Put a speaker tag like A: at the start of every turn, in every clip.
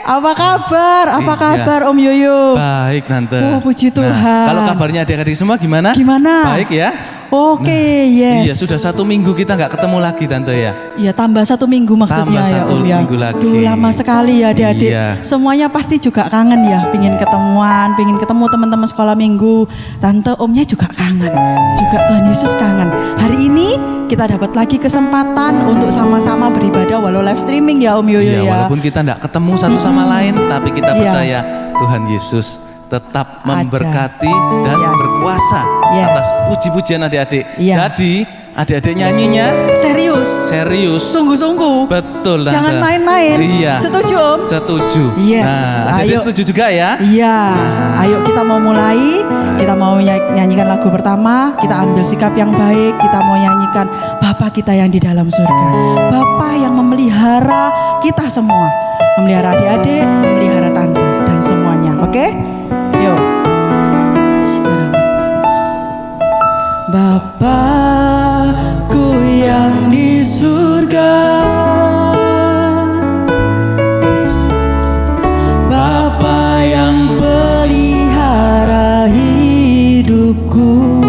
A: Apa kabar? Apa kabar Om Yoyo?
B: Baik Tante.
A: Oh puji Tuhan.
B: Kalau kabarnya adik-adik semua gimana?
A: Gimana?
B: Baik ya?
A: Oke, yes.
B: Iya sudah 1 minggu kita nggak ketemu lagi Tante ya.
A: Iya tambah 1 minggu maksudnya
B: tambah
A: ya Om ya.
B: minggu lagi.
A: Duh lama sekali ya adik-adik.
B: Iya.
A: Semuanya pasti juga kangen ya. Pingin ketemuan, pingin ketemu teman-teman sekolah minggu. Tante Omnya juga kangen. Juga Tuhan Yesus kangen. Hari ini kita dapat lagi kesempatan untuk sama-sama beribadah walau live streaming ya Om Yoyo
B: Iya,
A: ya.
B: walaupun kita nggak ketemu satu sama lain, tapi kita
A: Iya.
B: percaya Tuhan Yesus tetap memberkati dan
A: Yes.
B: berkuasa
A: Yes.
B: atas puji-pujian adik-adik.
A: Iya.
B: Jadi adik-adik nyanyinya
A: Serius. Sungguh-sungguh.
B: Betul Tante.
A: Jangan main-main.
B: Iya.
A: Setuju Om?
B: Setuju.
A: Yes,
B: Nah, adik-adik
A: ayo.
B: setuju juga ya?
A: Iya, ayo kita mau mulai. Kita mau nyanyikan lagu pertama. Kita ambil sikap yang baik. Kita mau nyanyikan Bapa kita yang di dalam surga. Bapa yang memelihara kita semua. Memelihara adik-adik, memelihara tante dan semuanya. Oke? Yuk. Bapakku yang di surga, Bapa yang pelihara hidupku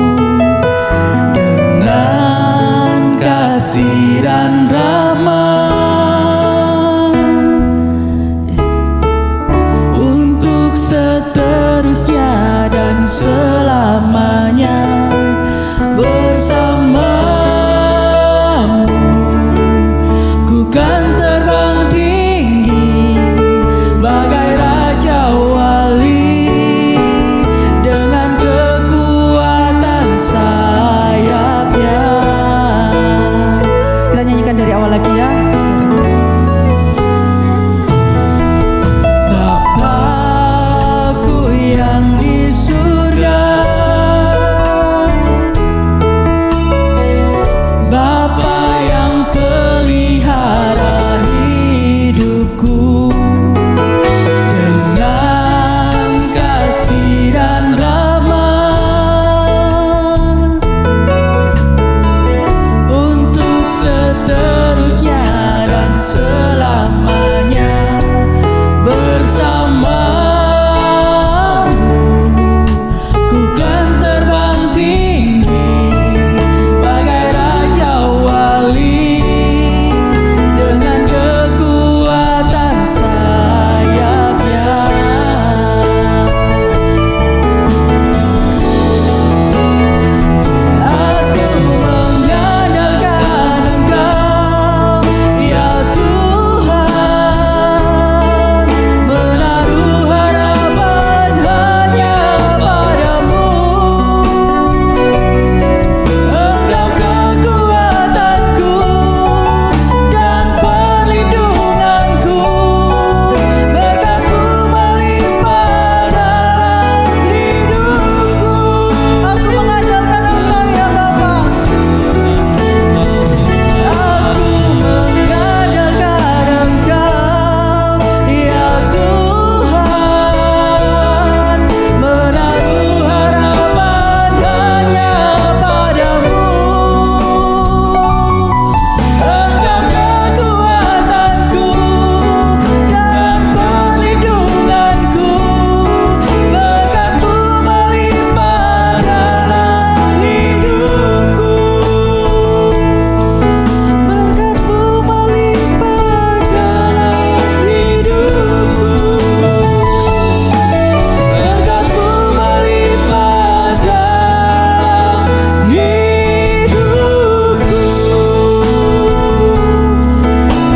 A: dengan kasih dan rahmat untuk seterusnya dan selamanya bersamamu. Ku kan terbang tinggi bagai raja wali dengan kekuatan sayapnya. Kita nyanyikan dari awal lagi ya. Bapakku yang di surga, Bapa yang pelihara hidupku dengan kasih dan rahmat untuk seterusnya dan selamanya bersamamu. Ku kan terbang tinggi bagai raja wali dengan kekuatan sayapnya. Aku mengandalkan Engkau ya Tuhan, menaruh harapan hanya padamu. Engkau kekuatanku dan perlindunganku, berkat-Mu melimpah dalam hidupku. Aku mengandalkan Engkau ya Bapa. Aku mengandalkan Engkau ya Tuhan, menaruh harapan hanya padamu. Engkau kekuatanku dan perlindunganku, berkat-Mu melimpah dalam hidupku. Berkat-Mu melimpah dalam hidupku. Berkat-Mu melimpah dalam hidupku.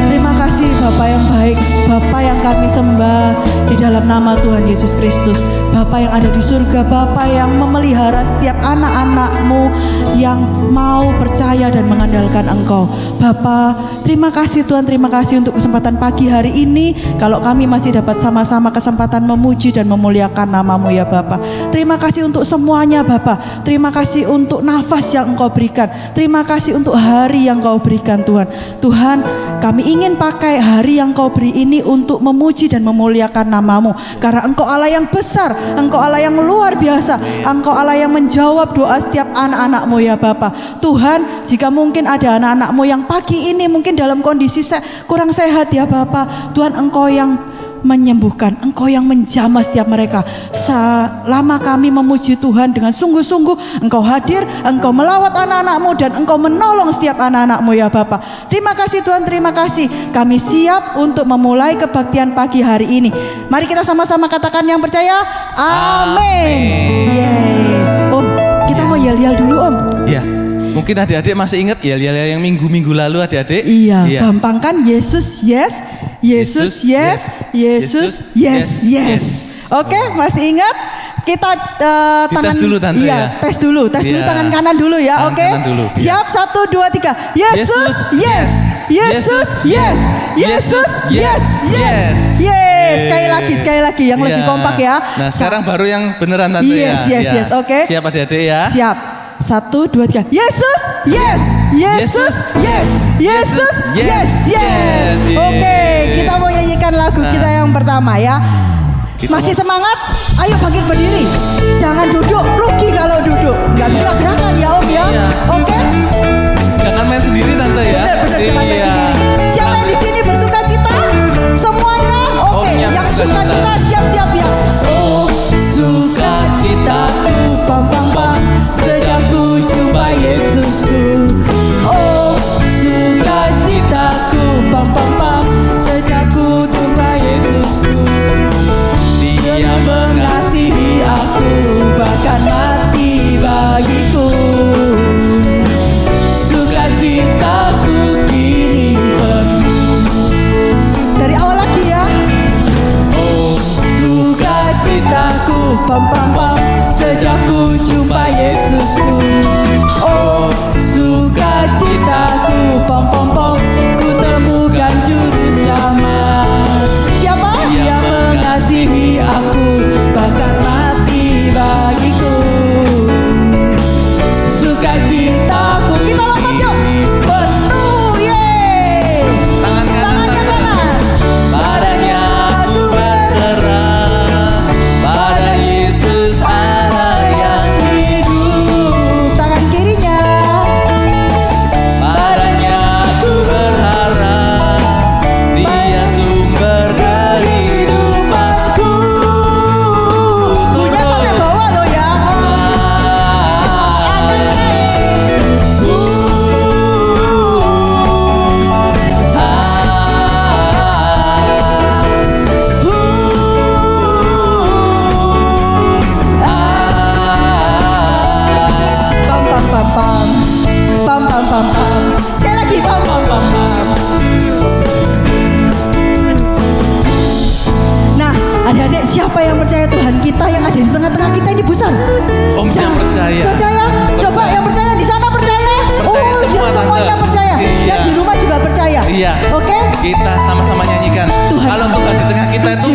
A: Terima kasih Bapa yang baik, Bapa yang kami sembah di dalam nama Tuhan Yesus Kristus. Bapa yang ada di surga, Bapa yang memelihara setiap anak-anak-Mu yang mau percaya dan mengandalkan Engkau. Bapa, terima kasih Tuhan, terima kasih untuk kesempatan pagi hari ini. Kalau kami masih dapat sama-sama kesempatan memuji dan memuliakan nama-Mu ya Bapa. Terima kasih untuk semuanya Bapa. Terima kasih untuk nafas yang Engkau berikan. Terima kasih untuk hari yang Kau berikan Tuhan. Tuhan, kami ingin pakai hari yang Kau beri ini untuk memuji dan memuliakan nama-Mu. Karena Engkau Allah yang besar, Engkau Allah yang luar biasa, Engkau Allah yang menjawab doa setiap anak-anak-Mu ya Bapa. Tuhan, jika mungkin ada anak-anak-Mu yang pagi ini mungkin dalam kondisi kurang sehat ya Bapa, Tuhan Engkau yang menyembuhkan, Engkau yang menjamah setiap mereka. Selama kami memuji Tuhan dengan sungguh-sungguh, Engkau hadir, Engkau melawat anak-anak-Mu, dan Engkau menolong setiap anak-anak-Mu ya Bapa. Terima kasih Tuhan, terima kasih. Kami siap untuk memulai kebaktian pagi hari ini. Mari kita sama-sama katakan yang percaya, amin. Yeay. Om, kita mau yel-yel dulu Om.
B: Ya, mungkin adik-adik masih ingat ya yang minggu-minggu lalu adik-adik.
A: Iya, gampang kan? Yesus yes, Yesus yes, Yesus yes, yes. Oke, masih ingat? Kita tangan
B: dulu Tante ya.
A: Tes dulu
B: Iya.
A: tangan kanan dulu ya.
B: Tangan
A: Oke.
B: kanan dulu, iya.
A: Siap, 1, 2, 3. Yesus yes, Yesus yes, Yesus yes, yes. Yes, sekali lagi yang lebih
B: Iya.
A: kompak ya.
B: Nah, sekarang baru yang beneran Tante
A: Yes,
B: ya.
A: yes,
B: Ya.
A: yes. Oke.
B: Siap adik-adik ya.
A: Siap. 1, 2, 3. Yesus yes, Yesus yes, Yesus yes, yes. Oke, kita mau nyanyikan lagu kita yang pertama ya. Masih semangat? Ayo bangkit berdiri. Jangan duduk, rugi kalau duduk. Nggak bisa gerakan ya Om ya.
B: Iya.
A: Oke.
B: Jangan main sendiri Tante ya.
A: Benar, jangan main
B: Iya.
A: sendiri. Siapa yang di sini bersuka cita? Semuanya? Oke,
B: yang
A: yang
B: bersuka
A: suka
B: cita.
A: cita siap-siap ya. Oh, sukacitaku pam pam pam sejak ku jumpa Yesusku. Oh, sukacitaku pam pam pam sejak ku jumpa Yesusku. Dia mengasihi aku, bahkan mati bagiku. Sukacitaku kini penuh. Dari awal lagi ya. Oh, sukacitaku pam pam pam sejak ku jumpa Yesusku. Oh, sukacitaku pam pam pam ku temukan juru selamat. Siapa? Dia mengasihi aku, bahkan mati bagiku. Sukacitaku, kita lompat yuk. Penuh, yeay.
B: Tangan
A: Tangannya kanan.
B: Padanya aku berserah, pada Yesus Allah yang
A: Hidup. Tangan kirinya.
B: padanya aku berharap, Dia sumber kehidupanku.
A: Punya sampai bawah loh ya. Pam pam pam pam. Pam pam pam pam. Sekali lagi pam pam pam pam. Nah, adik-adik, siapa yang percaya Tuhan kita yang ada di tengah-tengah kita ini besar?
B: Om yang percaya.
A: Percaya? Coba yang percaya di sana percaya?
B: Percaya
A: oh,
B: semua,
A: ya, semuanya
B: Tante.
A: percaya.
B: Iya.
A: Dan di rumah juga percaya.
B: Iya.
A: Oke?
B: Kita sama-sama nyanyikan.
A: Tuhan.
B: Kalau Tuhan di tengah kita itu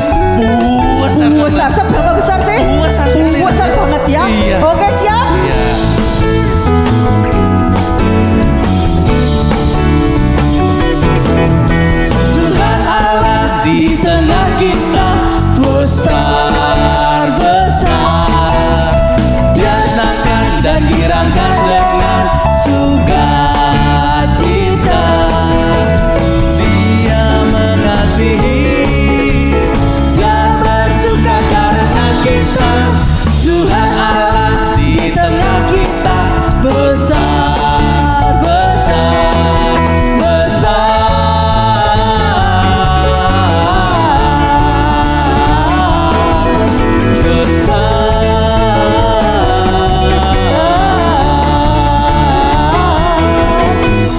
B: besar.
A: Besar, seberapa besar sih?
B: Besar sekali.
A: Besar banget ya.
B: Iya.
A: Oke, siap?
B: Iya.
A: Tuhan Allah
B: Di tengah kita
A: besar, besar.
B: biasakan dan girangkan dengan
A: Sukacita.
B: Dia mengasihi,
A: Dia bersuka karena kita. Tuhan Allah
B: di tengah
A: kita besar, besar, besar.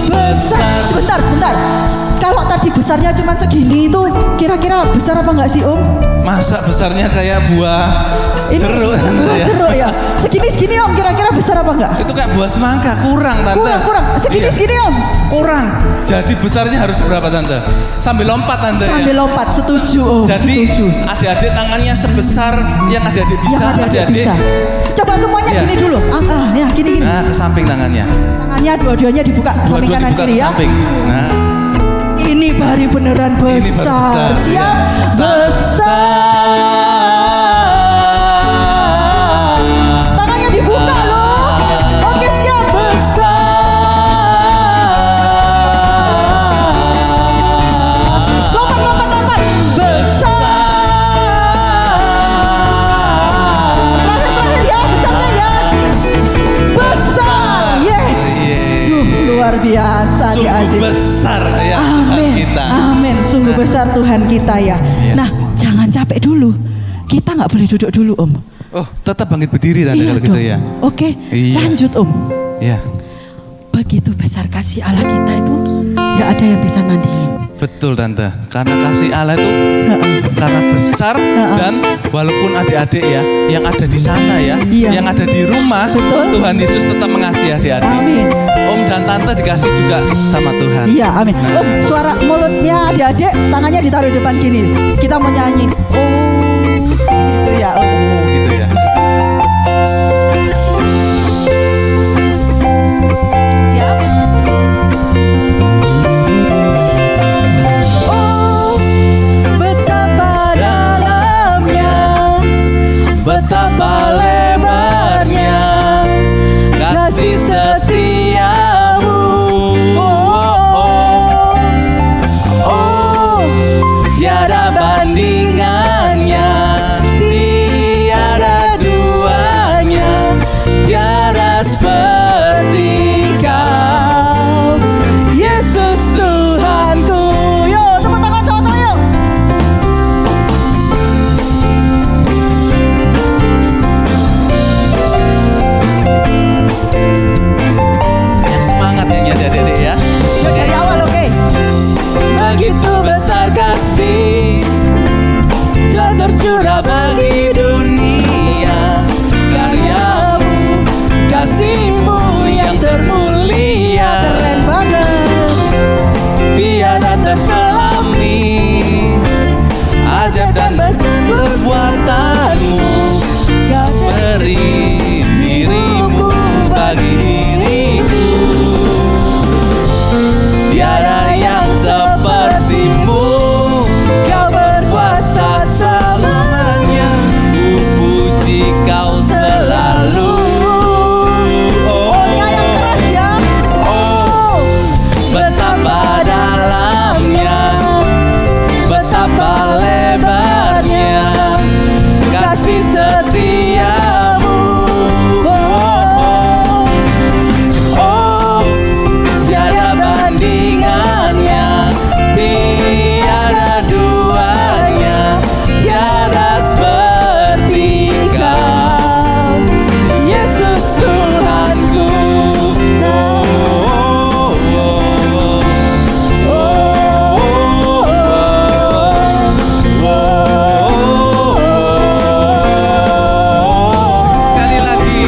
A: Besar. Sebentar. Kalau tadi besarnya cuma segini itu kira-kira besar apa enggak sih Om?
B: masa besarnya kayak buah jeruk Tante,
A: buah
B: ya.
A: jeruk ya. Segini Om, kira-kira besar apa enggak?
B: Itu kayak buah semangka, kurang Tante.
A: Kurang.
B: Iya.
A: Segini Om.
B: Kurang. Jadi besarnya harus berapa Tante? Sambil lompat Tante ya.
A: Sambil lompat, setuju Om.
B: Jadi
A: setuju.
B: adik-adik tangannya sebesar yang adik-adik bisa,
A: Yang ada
B: adik-adik.
A: bisa. Coba semuanya
B: Iya.
A: gini dulu. Ya, gini.
B: Nah, ke samping tangannya.
A: Tangannya dua-duanya dibuka samping
B: Dua-dua
A: kanan
B: dibuka
A: kiri
B: ke
A: ya.
B: samping. Nah,
A: Ini baru beneran besar.
B: Ini baru besar,
A: Siap?
B: ya.
A: Besar. Tangannya dibuka loh. Oke, siap. Besar. Lompat. Besar. biasa
B: Sungguh
A: adik-adik.
B: besar ya Tuhan
A: Amin.
B: kita.
A: Amin. Sungguh besar Tuhan kita ya.
B: Iya.
A: Nah, jangan capek dulu. Kita nggak boleh duduk dulu, Om.
B: Oh, tetap bangkit berdiri tante kalau gitu
A: dong.
B: ya.
A: Oke,
B: Iya.
A: lanjut Om.
B: Ya,
A: Begitu besar kasih Allah kita itu nggak ada yang bisa nandingin.
B: betul tante. Karena kasih Allah itu
A: Heeh.
B: karena besar dan walaupun adik-adik ya yang ada di sana ya,
A: Iya.
B: yang ada di rumah,
A: Betul.
B: Tuhan Yesus tetap mengasihi adik-adik.
A: Amin.
B: Om dan tante dikasih juga sama Tuhan.
A: Iya, amin.
B: Nah.
A: Om, suara mulutnya adik-adik, tangannya ditaruh di depan gini. Kita mau nyanyi. Oh, gitu ya Om.
B: Oh, gitu ya.
A: Siap? Oh, betapa dalamnya,
B: Betapa lebarnya kasih setiamu. Oh, tiada bandingannya, tiada duanya, tiada seperti kau, Yesus Tuhanku.
A: Yo, tepuk tangan sama-sama yuk.
B: Yang semangat yang adik-adik ya.
A: Yuk dari awal, oke?
B: Begitu besar kasih telah tercurah bagi dunia, karyamu, kasihmu yang termulia,
A: Keren banget.
B: tiada terselami, ajaib dan perbuatanmu,
A: Kau
B: beri dirimu bagi diriku. Tiada yang sepertimu, kau berkuasa selamanya, ku puji kau selalu.
A: Oh-nya yang keras ya.
B: Oh, betapa dalamnya, betapa lebarnya kasih setiamu. Oh, tiada bandingannya, tiada duanya, tiada seperti kau, Yesus Tuhanku. Sekali lagi.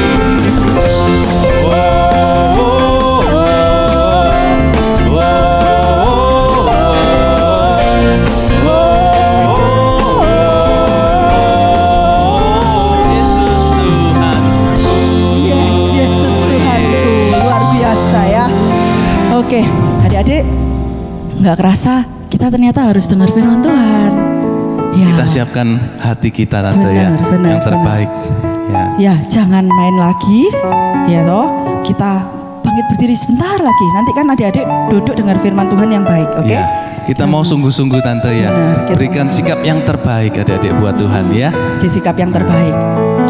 A: Yes, Yesus Tuhanku. Luar biasa ya. Oke, adik-adik, nggak kerasa kita ternyata harus dengar firman Tuhan. Ya,
B: Kita siapkan hati kita tante ya,
A: Benar,
B: yang terbaik. Ya.
A: ya jangan main lagi, ya toh. Kita bangkit berdiri sebentar lagi. Nanti kan adik-adik duduk dengar firman Tuhan yang baik, oke?
B: Ya, kita mau sungguh-sungguh tante ya,
A: Benar, kita
B: berikan
A: mau
B: sikap yang terbaik adik-adik buat Tuhan ya.
A: Di sikap yang terbaik.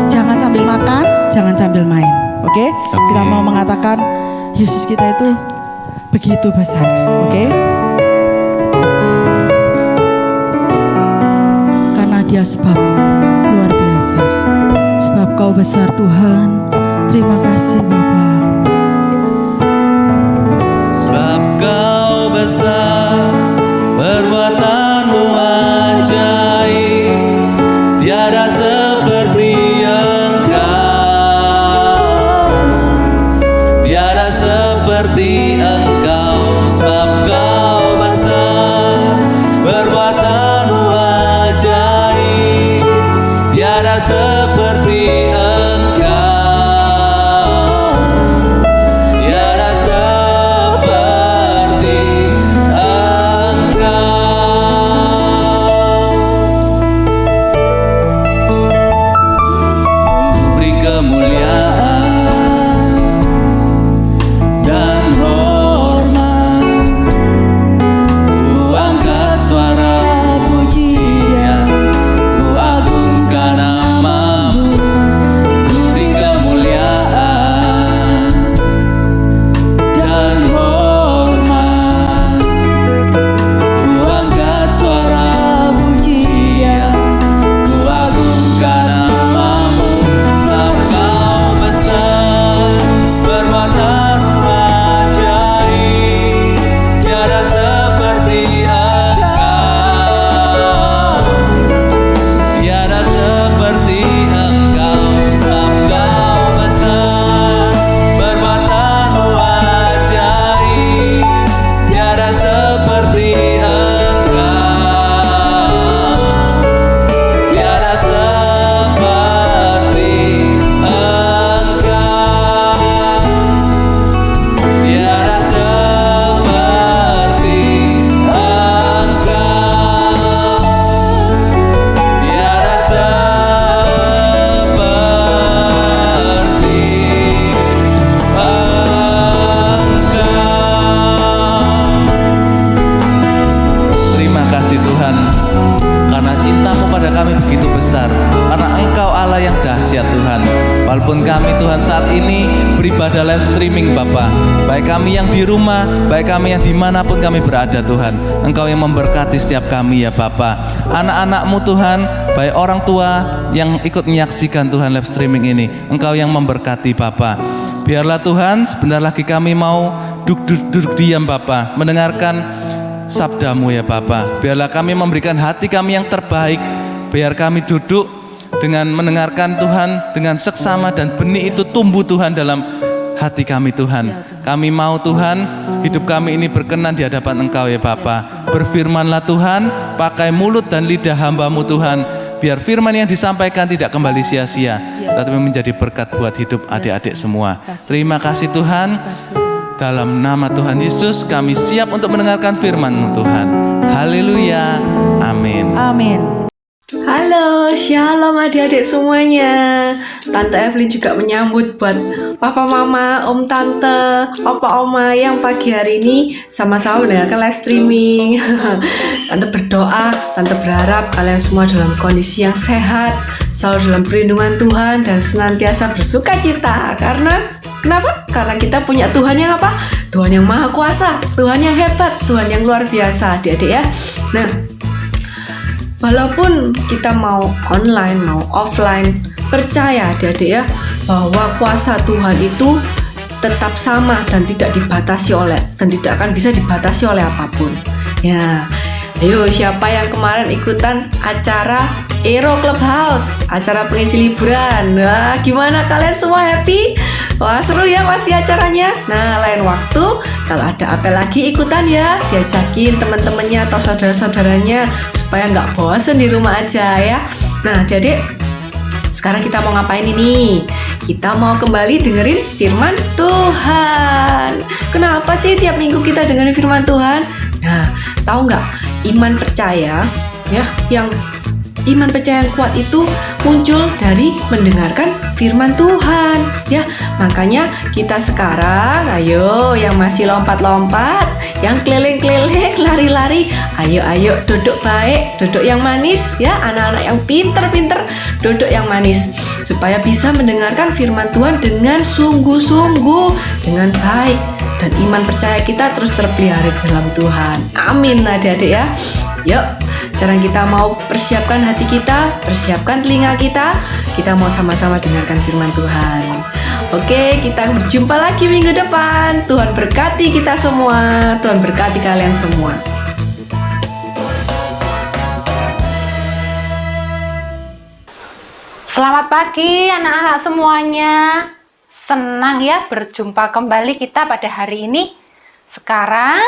A: Jangan sambil makan, jangan sambil main, oke?
B: Oke.
A: Kita mau mengatakan Yesus kita itu begitu besar, oke? Karena Dia sebab luar biasa. Sebab Kau besar Tuhan. Terima kasih Bapa.
B: Sebab kau besar, perbuatanmu ajaib, tiada seperti engkau, tiada seperti engkau. Sebab kau besar, perbuatanmu ajaib, tiada seperti engkau, tiada seperti engkau. Beri kemuliaan dan hormat, ku angkat suara pujian, ku agungkan namamu, ini beribadah live streaming Bapa. Baik kami yang di rumah, baik kami yang dimanapun kami berada Tuhan, Engkau yang memberkati setiap kami ya Bapa. Anak-anak-Mu Tuhan, baik orang tua yang ikut menyaksikan Tuhan live streaming ini, Engkau yang memberkati Bapa. Biarlah Tuhan sebentar lagi kami mau duduk diam Bapa, mendengarkan sabda-Mu ya Bapa. Biarlah kami memberikan hati kami yang terbaik. Biar kami duduk dengan mendengarkan Tuhan dengan seksama, dan benih itu tumbuh Tuhan dalam hati kami Tuhan. Kami mau Tuhan, hidup kami ini berkenan di hadapan Engkau ya Bapa. Berfirmanlah Tuhan, pakai mulut dan lidah hamba-Mu Tuhan. Biar firman yang disampaikan tidak kembali sia-sia, tetapi menjadi berkat buat hidup adik-adik semua. Terima kasih Tuhan. Dalam nama Tuhan Yesus kami siap untuk mendengarkan firman-Mu Tuhan. Haleluya. Amin.
A: Amin.
C: Halo, shalom adik-adik semuanya. Tante Evelyn juga menyambut buat papa mama, om tante, opa oma yang pagi hari ini sama-sama mendengarkan live streaming. Tante berdoa, tante berharap kalian semua dalam kondisi yang sehat, selalu dalam perlindungan Tuhan, dan senantiasa bersuka cita. Kenapa? Karena kita punya Tuhan yang apa? Tuhan yang maha kuasa, Tuhan yang hebat, Tuhan yang luar biasa adik-adik ya. Nah, walaupun kita mau online, mau offline, percaya adik-adik ya, bahwa kuasa Tuhan itu tetap sama dan tidak akan bisa dibatasi oleh apapun. Ya, ayo siapa yang kemarin ikutan acara Aero Clubhouse, acara pengisi liburan? Wah, gimana kalian semua happy? Wah, seru ya pasti acaranya. Nah, lain waktu kalau ada apel lagi ikutan ya, diajakin teman-temannya atau saudara-saudaranya supaya nggak bosen di rumah aja ya. Nah, jadi sekarang kita mau ngapain ini? Kita mau kembali dengerin firman Tuhan. Kenapa sih tiap minggu kita dengerin firman Tuhan? Nah, tahu nggak, iman percaya ya, iman percaya yang kuat itu muncul dari mendengarkan firman Tuhan ya. Makanya kita sekarang, ayo yang masih lompat-lompat, yang keliling-keliling, lari-lari, ayo duduk baik, duduk yang manis ya. Anak-anak yang pinter-pinter, duduk yang manis, supaya bisa mendengarkan firman Tuhan dengan sungguh-sungguh, dengan baik, dan iman percaya kita terus terpelihara dalam Tuhan. Amin adik-adik ya. Yuk, sekarang kita mau persiapkan hati kita, persiapkan telinga kita. Kita mau sama-sama dengarkan firman Tuhan. Oke, kita berjumpa lagi minggu depan. Tuhan berkati kita semua. Tuhan berkati kalian semua.
D: Selamat pagi anak-anak semuanya. Senang ya berjumpa kembali kita pada hari ini. Sekarang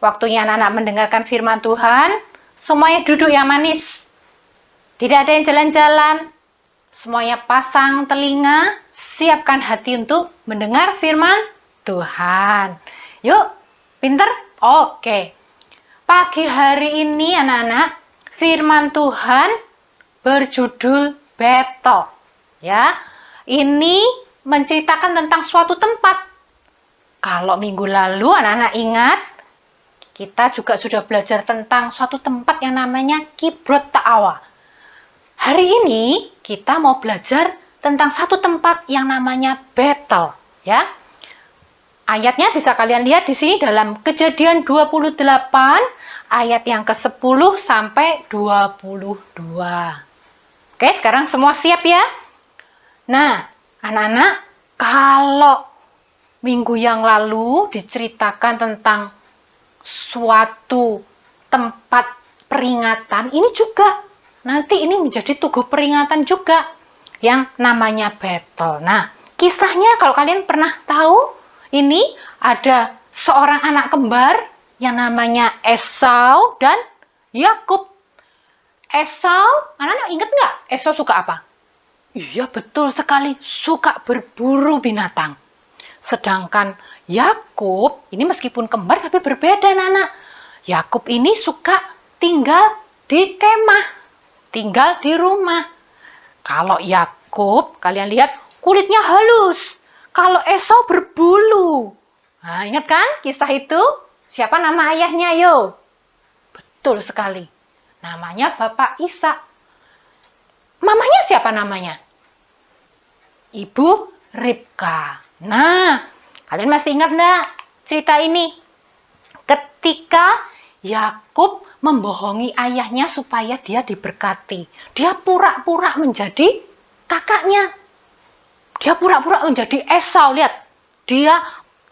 D: waktunya anak-anak mendengarkan firman Tuhan. Semuanya duduk yang manis. Tidak ada yang jalan-jalan. Semuanya pasang telinga, siapkan hati untuk mendengar firman Tuhan. Yuk, pinter? Oke. Pagi hari ini anak-anak, firman Tuhan berjudul Bethel. Ya, ini menceritakan tentang suatu tempat. Kalau minggu lalu anak-anak ingat, kita juga sudah belajar tentang suatu tempat yang namanya Kibrot Ta'awa. Hari ini kita mau belajar tentang satu tempat yang namanya Bethel, ya. Ayatnya bisa kalian lihat di sini dalam Kejadian 28 ayat yang ke-10 sampai 22. Oke, sekarang semua siap ya? Nah, anak-anak, kalau minggu yang lalu diceritakan tentang suatu tempat peringatan, ini juga nanti ini menjadi tugu peringatan juga yang namanya Bethel. Nah, kisahnya kalau kalian pernah tahu, ini ada seorang anak kembar yang namanya Esau dan Yakub. Esau, anak-anak ingat nggak? Esau suka apa? Iya, betul sekali, suka berburu binatang. Sedangkan Yakub ini meskipun kembar tapi berbeda anak-anak. Yakub ini suka tinggal di kemah, tinggal di rumah. Kalau Yakub, kalian lihat kulitnya halus. Kalau Esau berbulu. Nah, ingat kan kisah itu? Siapa nama ayahnya, yo? Betul sekali. Namanya Bapak Ishak. Mamanya siapa namanya? Ibu Ribka. Nah, kalian masih ingat enggak cerita ini? Ketika Yakub membohongi ayahnya supaya dia diberkati. Dia pura-pura menjadi kakaknya. Dia pura-pura menjadi Esau. Lihat, dia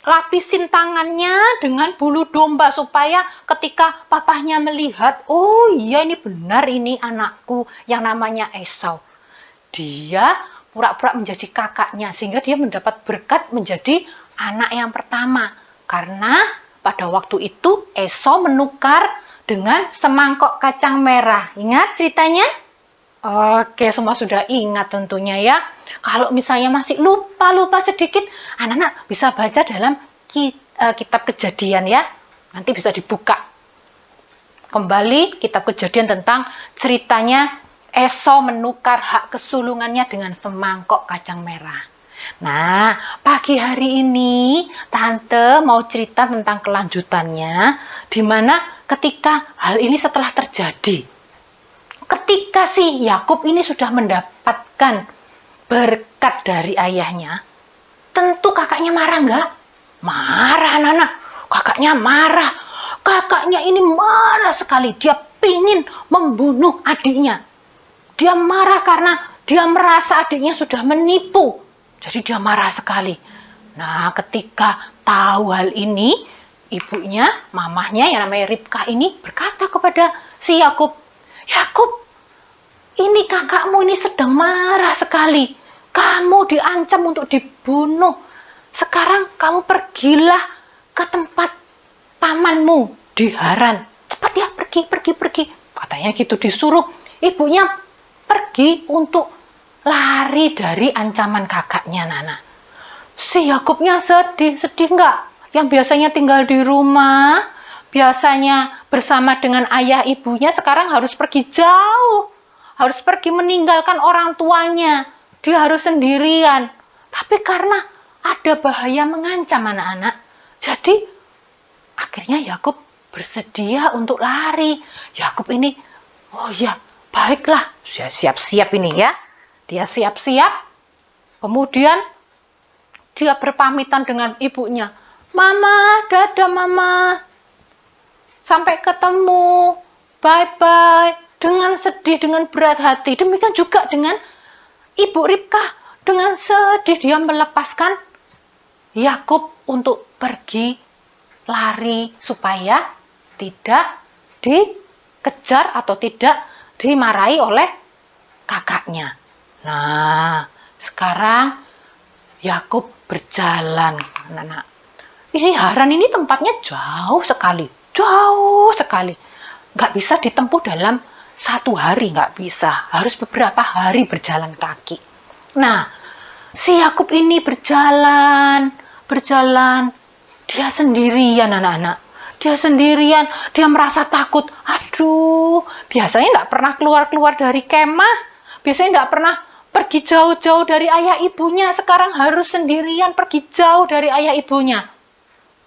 D: lapisin tangannya dengan bulu domba supaya ketika papahnya melihat, oh iya ini benar, ini anakku yang namanya Esau. Dia pura-pura menjadi kakaknya sehingga dia mendapat berkat menjadi anak yang pertama. Karena pada waktu itu Esau menukar dengan semangkok kacang merah. Ingat ceritanya? Oke, semua sudah ingat tentunya ya. Kalau misalnya masih lupa sedikit, anak-anak bisa baca dalam kitab Kejadian ya. Nanti bisa dibuka kembali kitab Kejadian tentang ceritanya Esau menukar hak kesulungannya dengan semangkok kacang merah. Nah, pagi hari ini Tante mau cerita tentang kelanjutannya, di mana ketika hal ini setelah terjadi. Ketika si Yakub ini sudah mendapatkan berkat dari ayahnya, tentu kakaknya marah nggak? Marah anak-anak, kakaknya marah. Kakaknya ini marah sekali, dia pingin membunuh adiknya. Dia marah karena dia merasa adiknya sudah menipu, jadi dia marah sekali. Nah, ketika tahu hal ini, ibunya, mamahnya yang namanya Ribka ini berkata kepada si Yakub, Yakub, ini kakakmu ini sedang marah sekali. Kamu diancam untuk dibunuh. Sekarang kamu pergilah ke tempat pamanmu di Haran. Cepat ya, pergi. Katanya gitu disuruh ibunya pergi untuk lari dari ancaman kakaknya Nana. Si Yakubnya sedih nggak? Yang biasanya tinggal di rumah, biasanya bersama dengan ayah ibunya, sekarang harus pergi jauh. Harus pergi meninggalkan orang tuanya. Dia harus sendirian. Tapi karena ada bahaya mengancam anak-anak, jadi akhirnya Yakub bersedia untuk lari. Yakub ini, oh ya, baiklah, saya siap-siap ini ya. Dia siap-siap. Kemudian dia berpamitan dengan ibunya. Mama, dadah mama. Sampai ketemu. Bye-bye. Dengan sedih, dengan berat hati. Demikian juga dengan Ibu Ribka. Dengan sedih dia melepaskan Yakub untuk pergi lari supaya tidak dikejar atau tidak dimarahi oleh kakaknya. Nah, sekarang Yakub berjalan, anak-anak. Ini Haran ini tempatnya jauh sekali. Nggak bisa ditempuh dalam satu hari, nggak bisa. Harus beberapa hari berjalan kaki. Nah, si Yakub ini berjalan. Dia sendirian, anak-anak. Dia sendirian, dia merasa takut. Aduh, biasanya nggak pernah keluar dari kemah. Biasanya nggak pernah pergi jauh-jauh dari ayah ibunya. Sekarang harus sendirian pergi jauh dari ayah ibunya.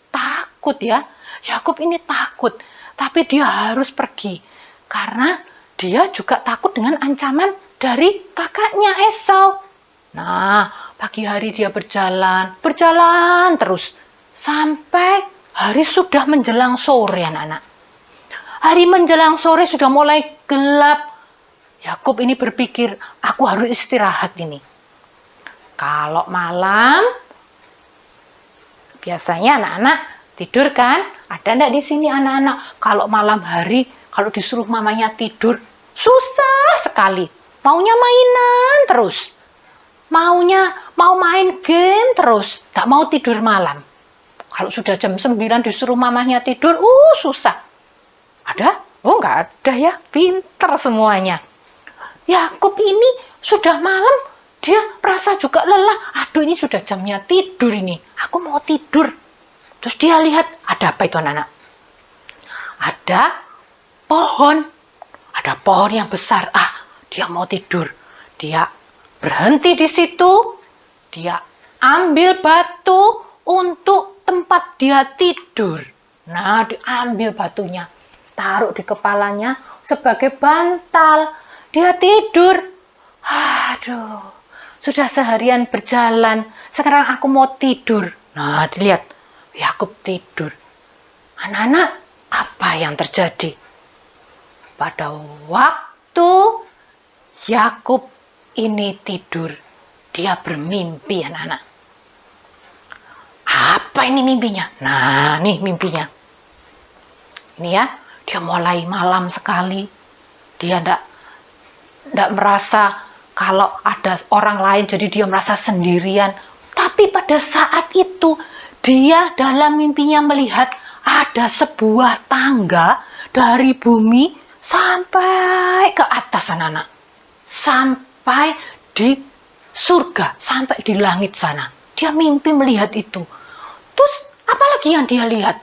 D: Takut ya. Yakub ini takut. Tapi dia harus pergi. Karena dia juga takut dengan ancaman dari kakaknya Esau. Nah, pagi hari dia berjalan terus. Sampai hari sudah menjelang sore, anak-anak. Hari menjelang sore sudah mulai gelap. Yakub ini berpikir, aku harus istirahat ini. Kalau malam, biasanya anak-anak tidur kan? Ada enggak di sini anak-anak? Kalau malam hari, kalau disuruh mamanya tidur, susah sekali. Maunya mainan terus. Mau main game terus. Nggak mau tidur malam. Kalau sudah jam 9 disuruh mamanya tidur, susah. Ada? Oh, nggak ada ya. Pinter semuanya. Yakub ini sudah malam, dia merasa juga lelah. Aduh, ini sudah jamnya tidur ini. Aku mau tidur. Terus dia lihat, ada apa itu anak-anak? Ada pohon yang besar. Dia mau tidur. Dia berhenti di situ. Dia ambil batu untuk tempat dia tidur. Nah, diambil batunya, taruh di kepalanya sebagai bantal. Dia tidur. Aduh, sudah seharian berjalan, sekarang aku mau tidur. Nah, dilihat, Yakub tidur. Anak-anak, apa yang terjadi? Pada waktu Yakub ini tidur, dia bermimpi, anak-anak. Apa ini mimpinya? Nah, nih mimpinya. Ini ya, dia mulai malam sekali. Dia tidak merasa kalau ada orang lain, jadi dia merasa sendirian. Tapi pada saat itu, dia dalam mimpinya melihat ada sebuah tangga dari bumi sampai ke atas, anak-anak. Sampai di surga, sampai di langit sana. Dia mimpi melihat itu. Terus, apalagi yang dia lihat?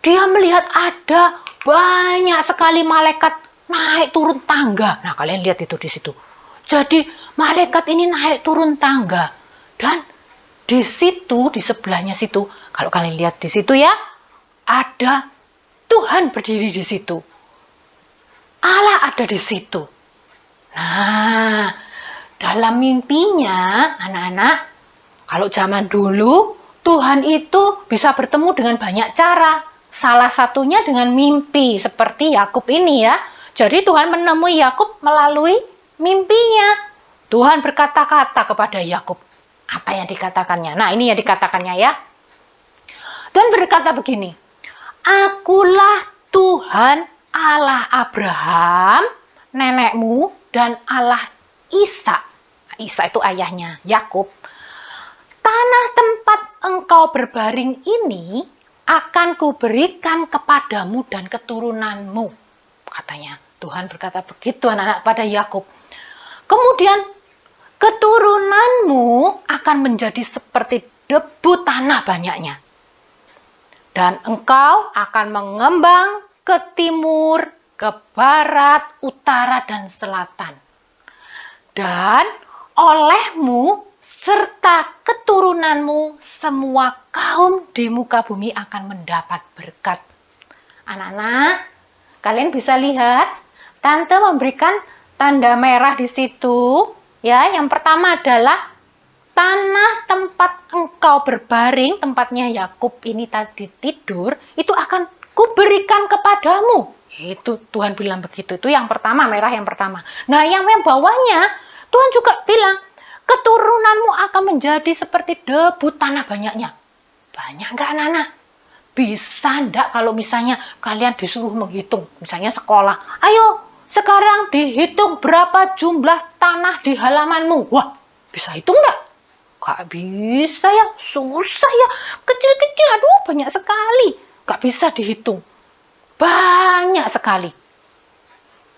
D: Dia melihat ada banyak sekali malaikat naik turun tangga. Nah, kalian lihat itu di situ. Jadi, malaikat ini naik turun tangga. Dan di situ, di sebelahnya situ, kalau kalian lihat di situ ya, ada Tuhan berdiri di situ. Allah ada di situ. Nah, dalam mimpinya, anak-anak, kalau zaman dulu, Tuhan itu bisa bertemu dengan banyak cara. Salah satunya dengan mimpi, seperti Yakub ini ya. Jadi Tuhan menemui Yakub melalui mimpinya. Tuhan berkata-kata kepada Yakub. Apa yang dikatakannya? Nah, ini yang dikatakannya ya. Tuhan berkata begini, Akulah Tuhan Allah Abraham, nenekmu, dan Allah Ishak. Ishak itu ayahnya Yakub. Tanah tempat engkau berbaring ini akan kuberikan kepadamu dan keturunanmu. Katanya, Tuhan berkata begitu anak-anak pada Yakub. Kemudian, keturunanmu akan menjadi seperti debu tanah banyaknya. Dan engkau akan mengembang ke timur, ke barat, utara, dan selatan. Dan olehmu serta keturunanmu semua kaum di muka bumi akan mendapat berkat. Anak-anak, kalian bisa lihat, Tante memberikan tanda merah di situ. Ya, yang pertama adalah tanah tempat engkau berbaring, tempatnya Yakub ini tadi tidur, itu akan kuberikan kepadamu. Itu Tuhan bilang begitu. Itu yang pertama, merah yang pertama. Nah, yang bawahnya Tuhan juga bilang, keturunanmu akan menjadi seperti debu tanah banyaknya. Banyak nggak anak-anak? Bisa enggak kalau misalnya kalian disuruh menghitung, misalnya sekolah, ayo sekarang dihitung berapa jumlah tanah di halamanmu. Wah, bisa hitung enggak? Gak bisa ya, susah ya, kecil-kecil, aduh banyak sekali, gak bisa dihitung, banyak sekali.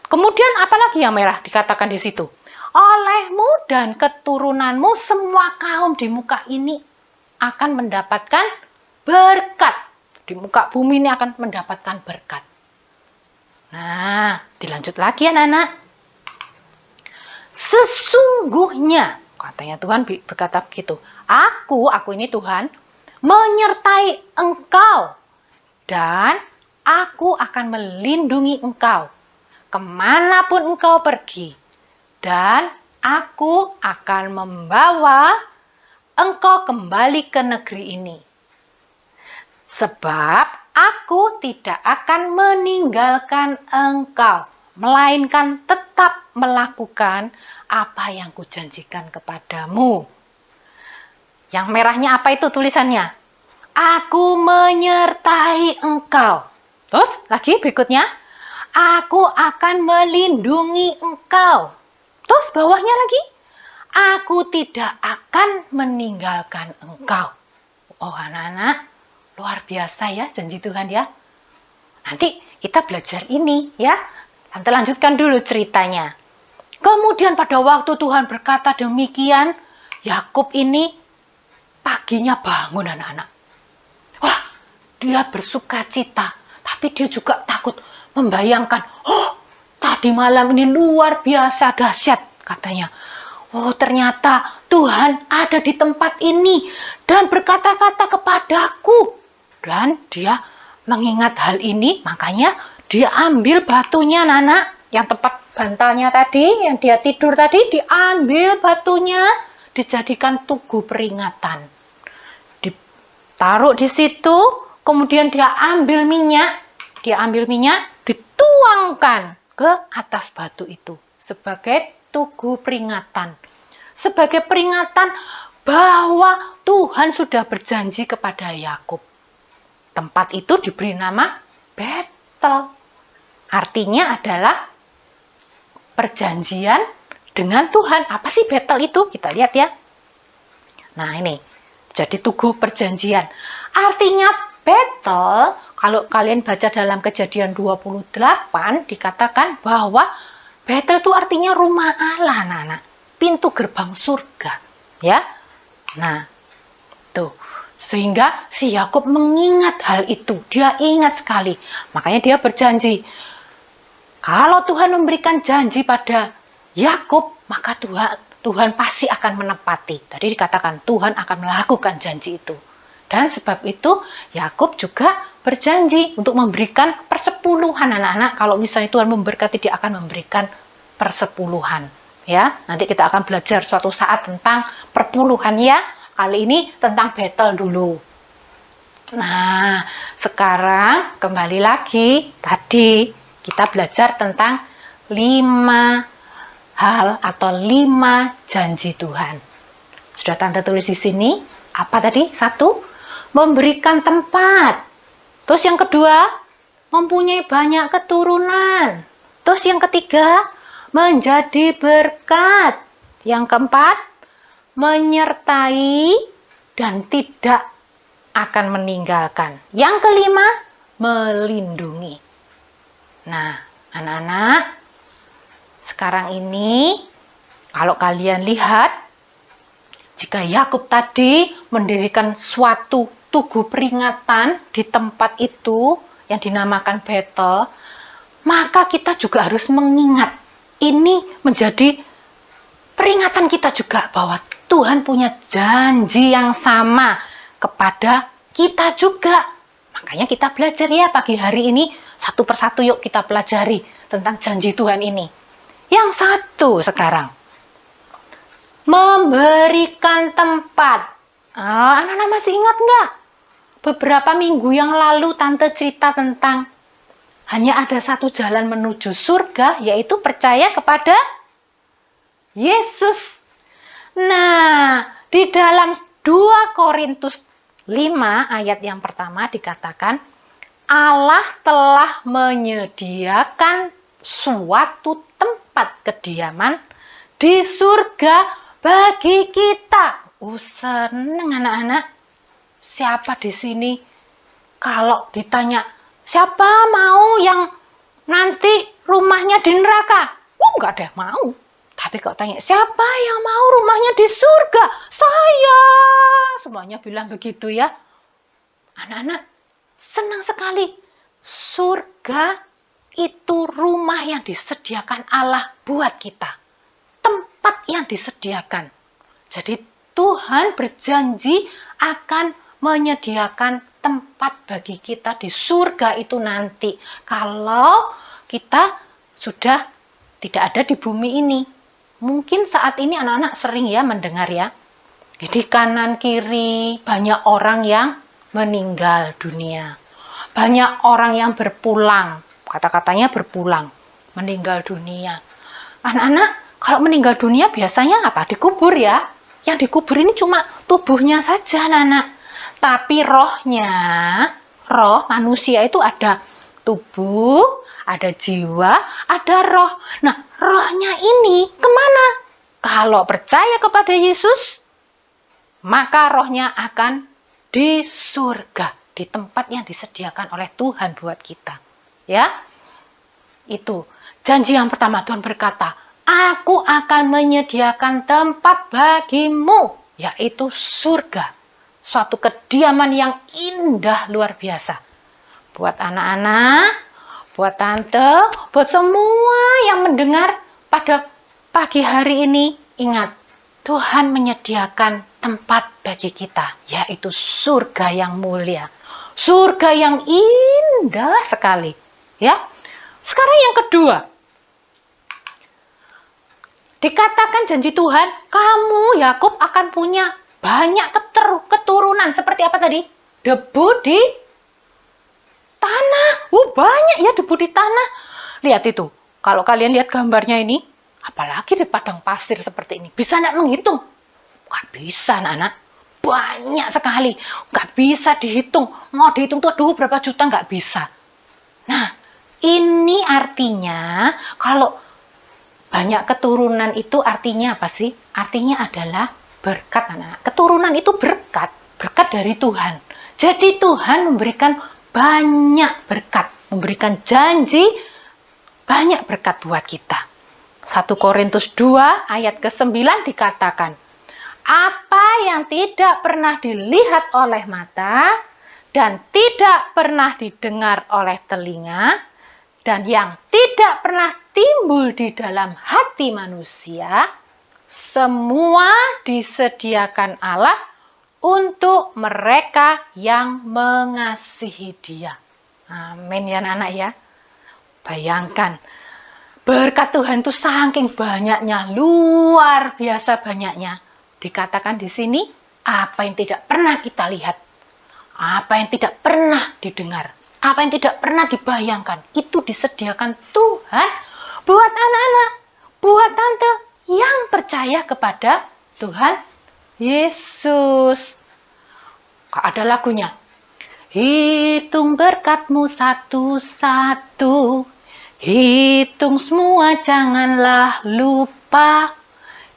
D: Kemudian apalagi yang merah dikatakan di situ? Olehmu dan keturunanmu semua kaum di muka ini akan mendapatkan berkat. Di muka bumi ini akan mendapatkan berkat. Nah, dilanjut lagi anak-anak. Sesungguhnya, katanya Tuhan berkata begitu, aku ini Tuhan, menyertai engkau, dan aku akan melindungi engkau, kemanapun engkau pergi, dan aku akan membawa engkau kembali ke negeri ini. Sebab aku tidak akan meninggalkan engkau, melainkan tetap melakukan apa yang kujanjikan kepadamu. Yang merahnya apa itu tulisannya? Aku menyertai engkau. Terus lagi berikutnya, aku akan melindungi engkau. Terus bawahnya lagi, aku tidak akan meninggalkan engkau. Oh anak-anak, luar biasa ya janji Tuhan ya. Nanti kita belajar ini ya. Tante lanjutkan dulu ceritanya. Kemudian pada waktu Tuhan berkata demikian, Yakub ini paginya bangun anak-anak. Wah, dia bersuka cita. Tapi dia juga takut membayangkan, oh tadi malam ini luar biasa dahsyat katanya. Oh ternyata Tuhan ada di tempat ini dan berkata-kata kepadaku. Dan dia mengingat hal ini, makanya dia ambil batunya anak-anak, yang tempat bantalnya tadi, yang dia tidur tadi, diambil batunya, dijadikan tugu peringatan. Ditaruh di situ, kemudian dia ambil minyak, dituangkan ke atas batu itu sebagai tugu peringatan. Sebagai peringatan bahwa Tuhan sudah berjanji kepada Yakub. Tempat itu diberi nama Betel. Artinya adalah perjanjian dengan Tuhan. Apa sih Betel itu? Kita lihat ya. Nah ini, jadi tugu perjanjian. Artinya Betel, kalau kalian baca dalam Kejadian 28, dikatakan bahwa Betel itu artinya rumah Allah, anak-anak. Pintu gerbang surga. Ya. Nah, tuh. Sehingga si Yakub mengingat hal itu. Dia ingat sekali. Makanya dia berjanji. Kalau Tuhan memberikan janji pada Yakub, maka Tuhan pasti akan menepati. Tadi dikatakan Tuhan akan melakukan janji itu. Dan sebab itu Yakub juga berjanji untuk memberikan persepuluhan anak-anak. Kalau misalnya Tuhan memberkati, dia akan memberikan persepuluhan. Ya, nanti kita akan belajar suatu saat tentang perpuluhan ya. Kali ini tentang Betel dulu. Nah, sekarang kembali lagi tadi kita belajar tentang 5 hal atau 5 janji Tuhan. Sudah Tante tulis di sini. Apa tadi? 1, memberikan tempat. Terus yang kedua, mempunyai banyak keturunan. Terus yang ketiga, menjadi berkat. Yang keempat, menyertai dan tidak akan meninggalkan. Yang kelima, melindungi. Nah, anak-anak, sekarang ini kalau kalian lihat, jika Yakub tadi mendirikan suatu tugu peringatan di tempat itu yang dinamakan Betel, maka kita juga harus mengingat. Ini menjadi peringatan kita juga bahwa Tuhan punya janji yang sama kepada kita juga. Makanya kita belajar ya pagi hari ini, satu persatu yuk kita pelajari tentang janji Tuhan ini. Yang satu sekarang, memberikan tempat. Anak-anak masih ingat nggak? Beberapa minggu yang lalu Tante cerita tentang hanya ada satu jalan menuju surga, yaitu percaya kepada Yesus. Nah, di dalam 2 Korintus 5 ayat yang pertama dikatakan, Allah telah menyediakan suatu tempat kediaman di surga bagi kita. Seneng anak-anak. Siapa di sini kalau ditanya, siapa mau yang nanti rumahnya di neraka? Nggak ada yang mau. Tapi kalau tanya, siapa yang mau rumahnya di surga? Saya. Semuanya bilang begitu ya. Anak-anak, senang sekali. Surga itu rumah yang disediakan Allah buat kita. Tempat yang disediakan. Jadi Tuhan berjanji akan menyediakan tempat bagi kita di surga itu nanti. Kalau kita sudah tidak ada di bumi ini. Mungkin saat ini anak-anak sering ya mendengar ya. Di kanan kiri banyak orang yang meninggal dunia. Banyak orang yang berpulang. Kata-katanya berpulang. Meninggal dunia. Anak-anak kalau meninggal dunia biasanya apa? Dikubur ya. Yang dikubur ini cuma tubuhnya saja anak-anak. Tapi rohnya, roh manusia itu ada tubuh, ada jiwa, ada roh. Nah, rohnya ini kemana? Kalau percaya kepada Yesus, maka rohnya akan di surga, di tempat yang disediakan oleh Tuhan buat kita. Ya, itu janji yang pertama. Tuhan berkata, aku akan menyediakan tempat bagimu, yaitu surga. Suatu kediaman yang indah luar biasa. Buat anak-anak, buat tante, buat semua yang mendengar pada pagi hari ini, ingat, Tuhan menyediakan tempat bagi kita, yaitu surga yang mulia. Surga yang indah sekali. Ya. Sekarang yang kedua. Dikatakan janji Tuhan, kamu Yakub akan punya banyak keturunan. Seperti apa tadi? Debu di tanah. Banyak ya debu di tanah. Lihat itu. Kalau kalian lihat gambarnya ini, apalagi di padang pasir seperti ini, bisa nggak menghitung? Nggak bisa, anak-anak. Banyak sekali. Nggak bisa dihitung. Mau dihitung tuh, aduh berapa juta, nggak bisa. Nah, ini artinya kalau banyak keturunan itu artinya apa sih? Artinya adalah berkat, anak-anak. Keturunan itu berkat dari Tuhan. Jadi Tuhan memberikan banyak berkat, memberikan janji banyak berkat buat kita. 1 Korintus 2 ayat ke-9 dikatakan, apa yang tidak pernah dilihat oleh mata dan tidak pernah didengar oleh telinga dan yang tidak pernah timbul di dalam hati manusia, semua disediakan Allah untuk mereka yang mengasihi Dia. Amin ya anak-anak ya. Bayangkan, berkat Tuhan itu saking banyaknya, luar biasa banyaknya. Dikatakan di sini, apa yang tidak pernah kita lihat, apa yang tidak pernah didengar, apa yang tidak pernah dibayangkan, itu disediakan Tuhan buat anak-anak, buat tante yang percaya kepada Tuhan Yesus. Ada lagunya. Hitung berkatmu satu-satu, hitung semua janganlah lupa,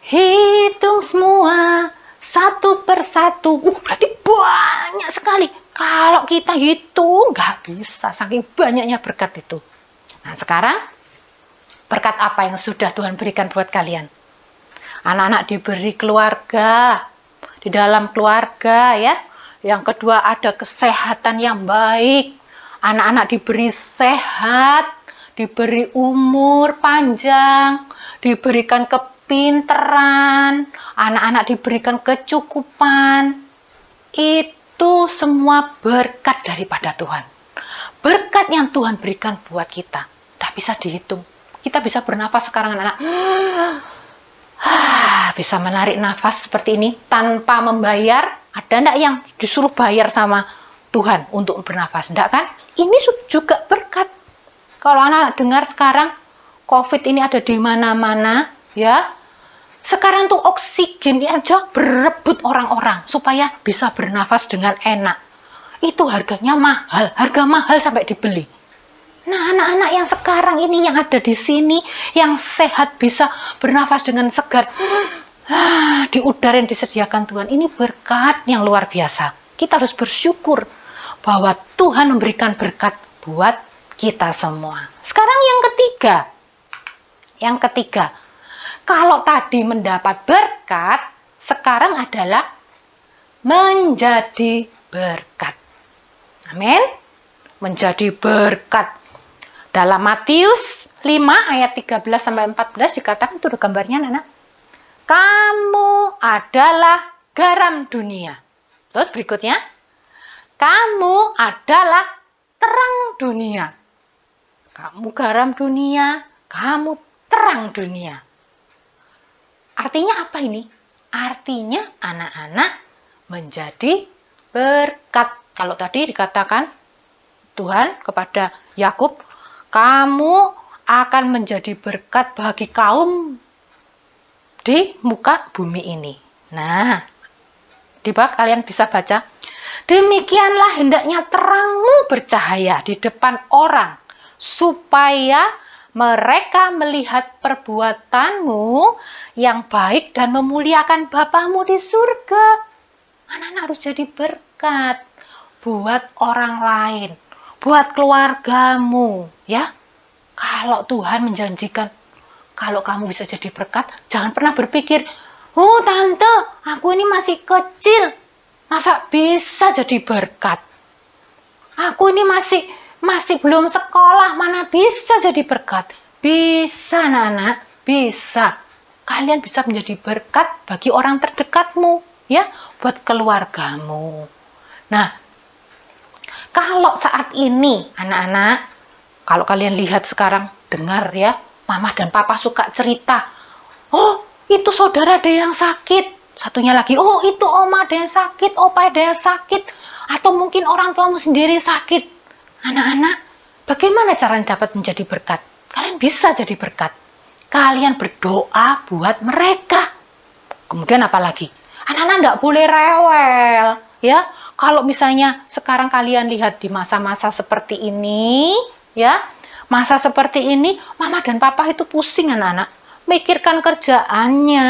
D: hitung semua satu persatu. Berarti banyak sekali. Kalau kita hitung nggak bisa, saking banyaknya berkat itu. Nah sekarang, berkat apa yang sudah Tuhan berikan buat kalian? Anak-anak diberi keluarga, di dalam keluarga ya. Yang kedua ada kesehatan yang baik. Anak-anak diberi sehat, diberi umur panjang, diberikan kepinteran, anak-anak diberikan kecukupan. Itu semua berkat daripada Tuhan. Berkat yang Tuhan berikan buat kita. Tidak bisa dihitung. Kita bisa bernafas sekarang anak-anak. Bisa menarik nafas seperti ini tanpa membayar. Ada enggak yang disuruh bayar sama Tuhan untuk bernafas? Enggak kan? Ini juga berkat. Kalau anak-anak dengar sekarang COVID ini ada di mana-mana, ya. Sekarang tuh oksigen aja berebut orang-orang supaya bisa bernafas dengan enak. Itu harganya mahal, harga mahal sampai dibeli. Nah, anak-anak yang sekarang ini yang ada di sini, yang sehat bisa bernafas dengan segar, di udara yang disediakan Tuhan, ini berkat yang luar biasa. Kita harus bersyukur bahwa Tuhan memberikan berkat buat kita semua. Sekarang yang ketiga, kalau tadi mendapat berkat, sekarang adalah menjadi berkat. Amin. Menjadi berkat. Dalam Matius 5 ayat 13-14 dikatakan, itu ada gambarnya anak-anak. Kamu adalah garam dunia. Terus berikutnya, kamu adalah terang dunia. Kamu garam dunia, kamu terang dunia. Artinya apa ini? Artinya anak-anak menjadi berkat. Kalau tadi dikatakan Tuhan kepada Yakub, kamu akan menjadi berkat bagi kaum di muka bumi ini. Nah, kalian bisa baca. Demikianlah hendaknya terangmu bercahaya di depan orang, supaya mereka melihat perbuatanmu yang baik dan memuliakan Bapamu di surga. Anak-anak harus jadi berkat buat orang lain, buat keluargamu, ya. Kalau Tuhan menjanjikan, kalau kamu bisa jadi berkat, jangan pernah berpikir, oh tante, aku ini masih kecil, masa bisa jadi berkat? Aku ini masih belum sekolah, mana bisa jadi berkat? Bisa, anak-anak, bisa. Kalian bisa menjadi berkat bagi orang terdekatmu, ya, buat keluargamu. Nah, kalau saat ini, anak-anak, kalau kalian lihat sekarang, dengar ya, Mama dan Papa suka cerita. oh itu saudara ada yang sakit. Satunya lagi, oh itu oma ada yang sakit, opa ada yang sakit. Atau mungkin orang tuamu sendiri sakit. Anak-anak, bagaimana caranya dapat menjadi berkat? Kalian bisa jadi berkat. Kalian berdoa buat mereka. Kemudian apa lagi? Anak-anak enggak boleh rewel, ya. Kalau misalnya sekarang kalian lihat di masa-masa seperti ini, ya, masa seperti ini, mama dan papa itu pusing anak-anak. Mikirkan kerjaannya,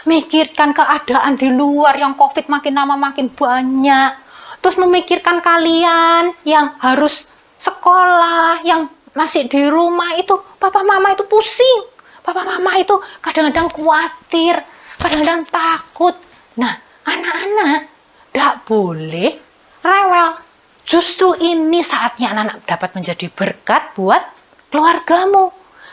D: mikirkan keadaan di luar yang COVID makin lama makin banyak. Terus memikirkan kalian yang harus sekolah, yang masih di rumah itu, papa mama itu pusing. Papa mama itu kadang-kadang khawatir, kadang-kadang takut. Nah, anak-anak tidak boleh rewel. Justru ini saatnya anak-anak dapat menjadi berkat buat keluargamu.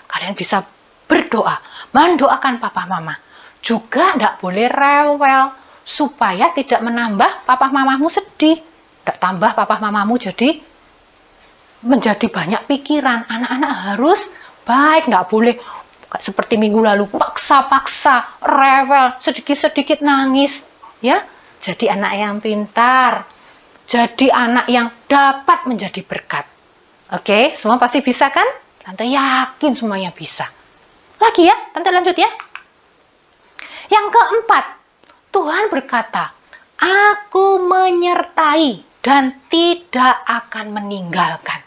D: Kalian bisa berdoa, mendoakan papa mama. Juga tidak boleh rewel, supaya tidak menambah papa mamamu sedih. Tidak tambah papa mamamu jadi menjadi banyak pikiran. Anak-anak harus baik, tidak boleh seperti minggu lalu paksa-paksa, rewel, sedikit-sedikit nangis. Ya, jadi anak yang pintar, jadi anak yang dapat menjadi berkat. Oke, semua pasti bisa kan? Tante yakin semuanya bisa. Lagi ya, Tante lanjut ya. Yang keempat, Tuhan berkata, aku menyertai dan tidak akan meninggalkan.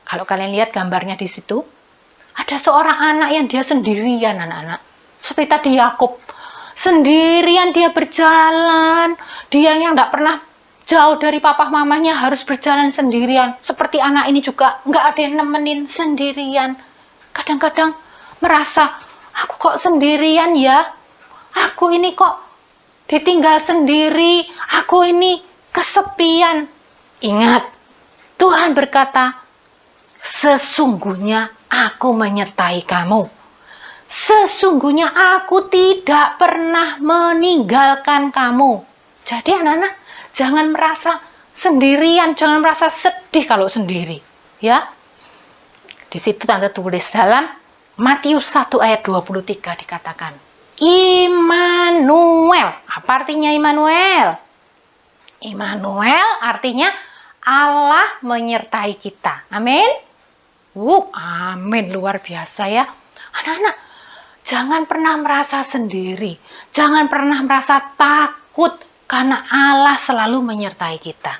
D: Kalau kalian lihat gambarnya di situ, ada seorang anak yang dia sendirian, anak-anak. Seperti tadi Yakub, sendirian dia berjalan. Dia yang tidak pernah jauh dari papa mamanya harus berjalan sendirian. Seperti anak ini juga nggak ada yang nemenin, sendirian. Kadang-kadang merasa, aku kok sendirian ya? Aku ini kok ditinggal sendiri, aku ini kesepian. Ingat, Tuhan berkata, sesungguhnya aku menyertai kamu. Sesungguhnya aku tidak pernah meninggalkan kamu. Jadi anak-anak, jangan merasa sendirian, jangan merasa sedih kalau sendiri. Ya, di situ Tante tulis dalam Matius 1 ayat 23 dikatakan, Immanuel. Apa artinya Immanuel? Immanuel artinya Allah menyertai kita. Amin. Amin, luar biasa ya. Anak-anak, jangan pernah merasa sendiri. Jangan pernah merasa takut karena Allah selalu menyertai kita.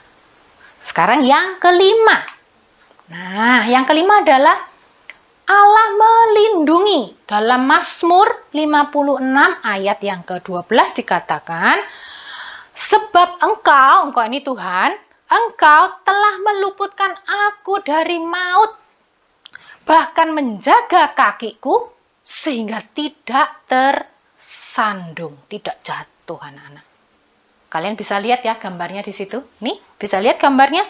D: Sekarang yang kelima. Nah, yang kelima adalah Allah melindungi. Dalam Mazmur 56 ayat yang ke-12 dikatakan, sebab engkau ini Tuhan, engkau telah meluputkan aku dari maut, bahkan menjaga kakiku sehingga tidak tersandung, tidak jatuh anak-anak. Kalian bisa lihat ya gambarnya di situ. Nih, bisa lihat gambarnya?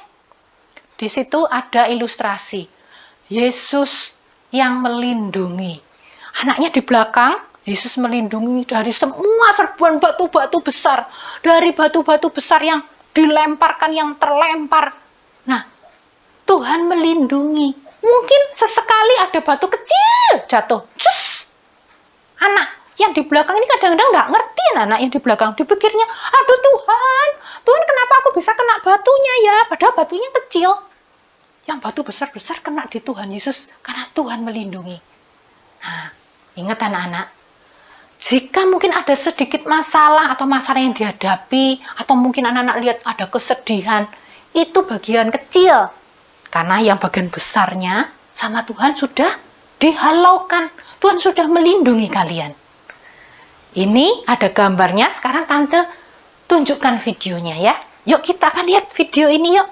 D: Di situ ada ilustrasi Yesus yang melindungi. Anaknya di belakang, Yesus melindungi dari semua serbuan batu-batu besar. Dari batu-batu besar yang dilemparkan, yang terlempar. Nah, Tuhan melindungi. Mungkin sesekali ada batu kecil jatuh. Cus! Anak yang di belakang ini kadang-kadang nggak ngerti, anak yang di belakang. Dipikirnya, aduh Tuhan kenapa aku bisa kena batunya ya? Padahal batunya kecil. Yang batu besar-besar kena di Tuhan Yesus karena Tuhan melindungi. Nah, ingat anak-anak, jika mungkin ada sedikit masalah atau masalah yang dihadapi, atau mungkin anak-anak lihat ada kesedihan, itu bagian kecil. Karena yang bagian besarnya sama Tuhan sudah dihalaukan. Tuhan sudah melindungi kalian. Ini ada gambarnya, sekarang Tante tunjukkan videonya ya. Yuk kita akan lihat video ini yuk.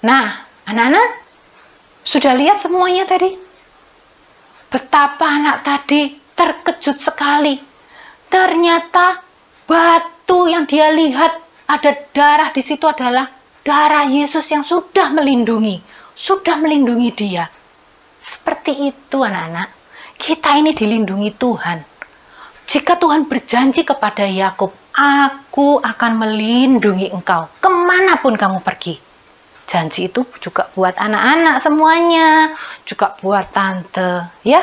D: Nah, anak-anak, sudah lihat semuanya tadi? Betapa anak tadi terkejut sekali. Ternyata batu yang dia lihat ada darah di situ adalah darah Yesus yang sudah melindungi dia. Seperti itu anak-anak, kita ini dilindungi Tuhan. Jika Tuhan berjanji kepada Yakub, aku akan melindungi engkau kemanapun kamu pergi. Janji itu juga buat anak-anak semuanya, juga buat tante, ya.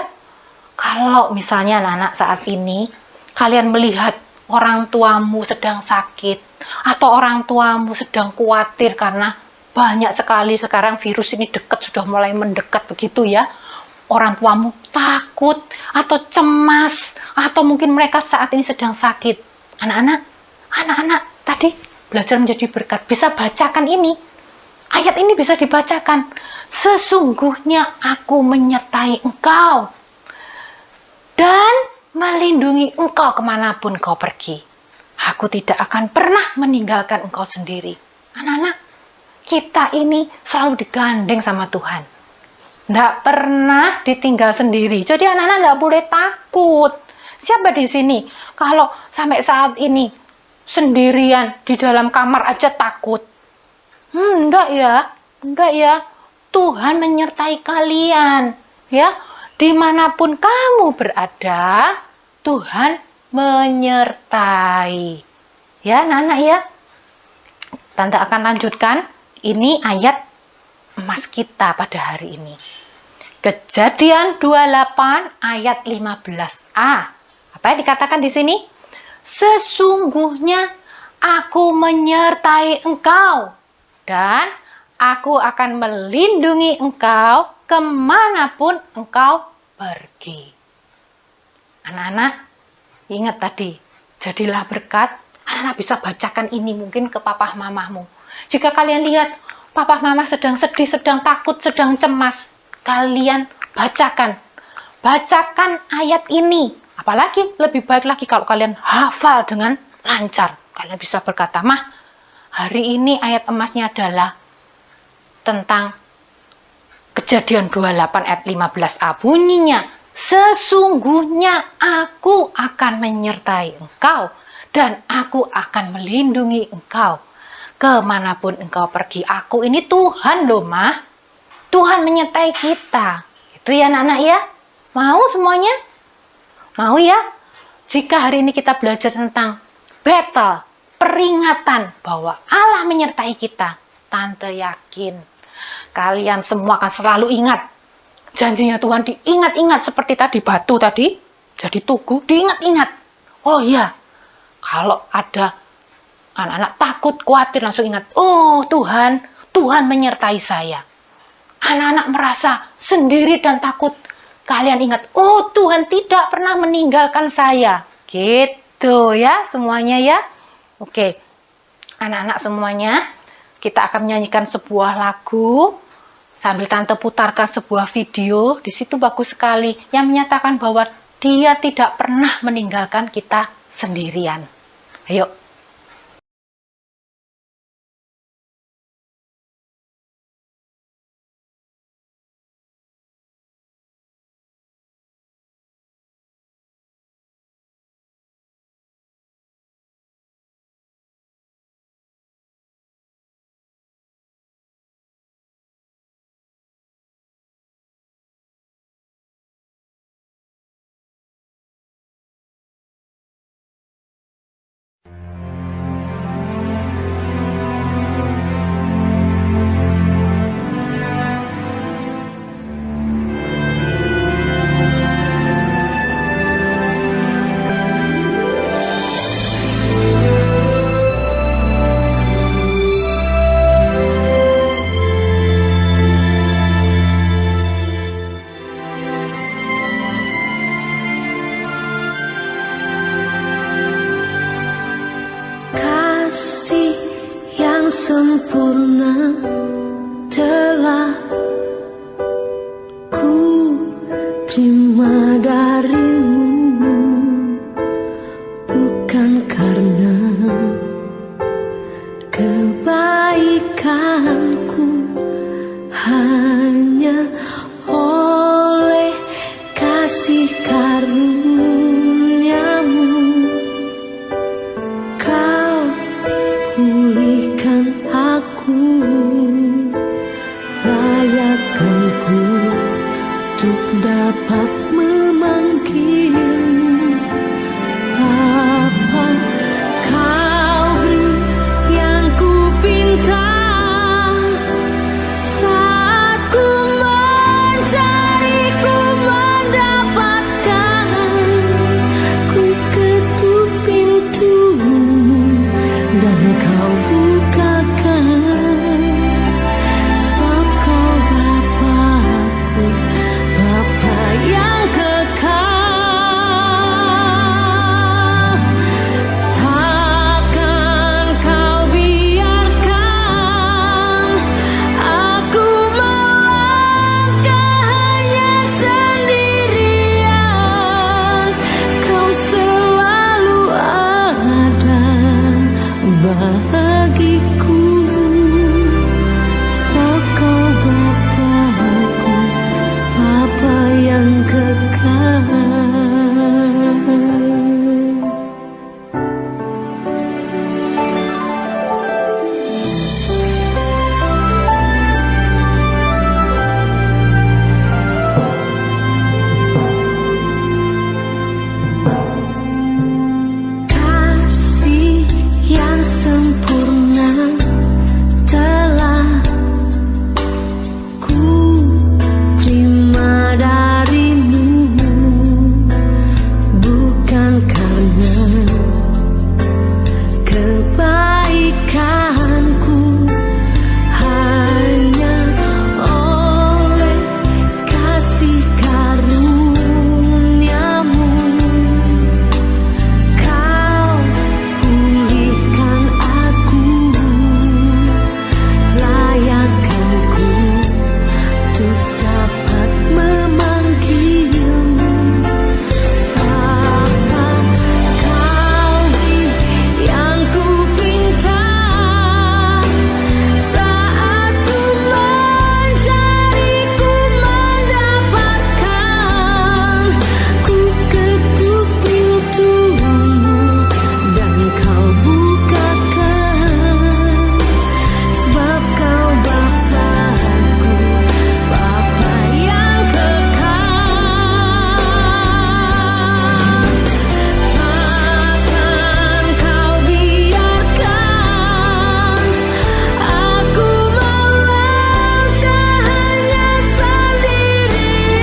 D: Kalau misalnya anak-anak saat ini, kalian melihat orang tuamu sedang sakit, atau orang tuamu sedang khawatir karena banyak sekali sekarang virus ini sudah mulai mendekat begitu ya. Orang tuamu takut, atau cemas, atau mungkin mereka saat ini sedang sakit. Anak-anak tadi belajar menjadi berkat, bisa bacakan ini. Ayat ini bisa dibacakan. Sesungguhnya aku menyertai engkau dan melindungi engkau kemanapun kau pergi. Aku tidak akan pernah meninggalkan engkau sendiri. Anak-anak, kita ini selalu digandeng sama Tuhan. Tidak pernah ditinggal sendiri. Jadi anak-anak tidak boleh takut. Siapa di sini kalau sampai saat ini sendirian di dalam kamar aja takut? Enggak ya. Tuhan menyertai kalian, ya. Dimanapun kamu berada, Tuhan menyertai. Ya, anak-anak ya. Tante akan lanjutkan. Ini ayat emas kita pada hari ini. Kejadian 28 ayat 15a. Apa yang dikatakan di sini? Sesungguhnya aku menyertai engkau dan aku akan melindungi engkau kemanapun engkau pergi. Anak-anak, ingat tadi, jadilah berkat. Anak-anak bisa bacakan ini mungkin ke papa mamahmu. Jika kalian lihat papa mama sedang sedih, sedang takut, sedang cemas, kalian bacakan ayat ini. Apalagi lebih baik lagi kalau kalian hafal dengan lancar. Kalian bisa berkata, "Mah, hari ini ayat emasnya adalah tentang Kejadian 28 ayat 15a." Bunyinya, sesungguhnya aku akan menyertai engkau dan aku akan melindungi engkau kemanapun engkau pergi. Aku ini Tuhan loh, Mah. Tuhan menyertai kita. Itu ya anak-anak ya. Mau semuanya? Mau ya? Jika hari ini kita belajar tentang battle, peringatan bahwa Allah menyertai kita, tante yakin kalian semua akan selalu ingat janjinya Tuhan, diingat-ingat seperti tadi batu tadi jadi tugu, diingat-ingat. Oh iya, kalau ada anak-anak takut, khawatir, langsung ingat, oh Tuhan menyertai saya. Anak-anak merasa sendiri dan takut, kalian ingat, oh Tuhan tidak pernah meninggalkan saya. Gitu ya semuanya ya. Oke, anak-anak semuanya, kita akan menyanyikan sebuah lagu sambil tante putarkan sebuah video. Di situ bagus sekali yang menyatakan bahwa Dia tidak pernah meninggalkan kita sendirian. Ayo,
E: terima darimu, bukan karena kebaikanku, hanya oleh kasih karuniamu. Kau pulihkan aku, layakkanku untuk dapat memanggilmu Bapa. Kau beri yang ku pinta saat ku mencari, ku mendapatkan. Ku ketuk pintumu dan kau bukakan, sebab kau Bapa-Ku, Bapa yang kekal. Takkan kau biarkan aku melangkah hanya sendirian. Kau selalu ada bagiku, sebab kau Bapa-Ku, Bapa yang kekal. Kasih yang sempurna telah ku terima darimu, bukan karena kebaikanku, hanya oleh kasih karuniamu. Kau pulihkan aku, layakkanku untuk dapat memanggilmu Bapa. Kau beri yang ku pinta saat ku mencari, ku mendapatkan. Ku ketuk pintumu dan kau bukakan, sebab kau Bapa-Ku, Bapa yang kekal. Takkan kau biarkan aku melangkah hanya sendirian.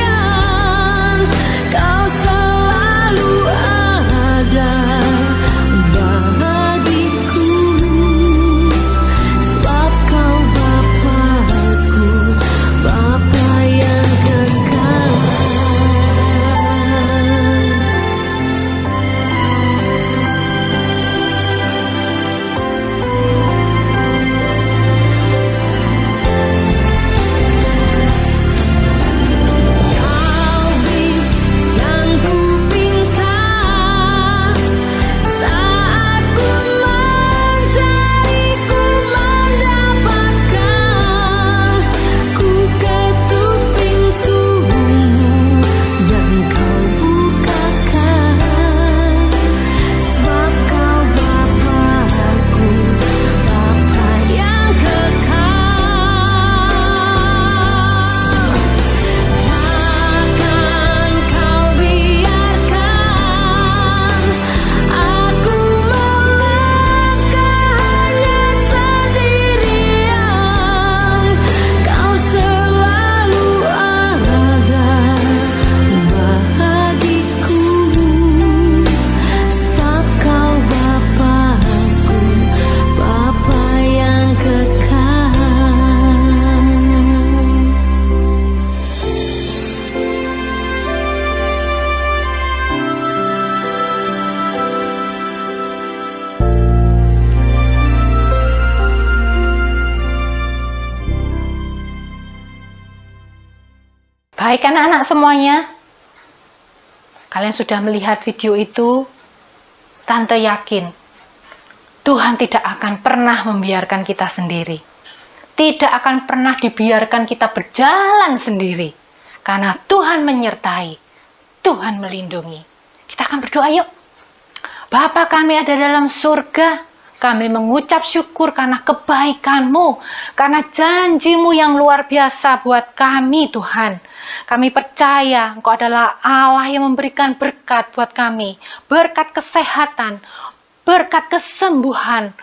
E: Kau selalu ada bagiku, sebab kau Bapa-Ku, Bapa yang kekal. Kau beri yang ku pinta saat ku mencari, ku mendapatkan. Ku ketuk pintumu dan kau bukakan, sebab kau Bapa-Ku, Bapa yang kekal. Takkan kau biarkan aku melangkah hanya sendirian. Kau selalu ada bagiku, sebab kau Bapa-Ku, Bapa yang kekal.
D: Baik anak-anak semuanya, Kalian sudah melihat video itu? Tante yakin Tuhan tidak akan pernah membiarkan kita sendiri. Tidak akan pernah dibiarkan kita berjalan sendiri. Karena Tuhan menyertai, Tuhan melindungi. Kita akan berdoa yuk. Bapa kami ada dalam surga, kami mengucap syukur karena kebaikan-Mu, karena janji-Mu yang luar biasa buat kami Tuhan. Kami percaya Engkau adalah Allah yang memberikan berkat buat kami, berkat kesehatan, berkat kesembuhan.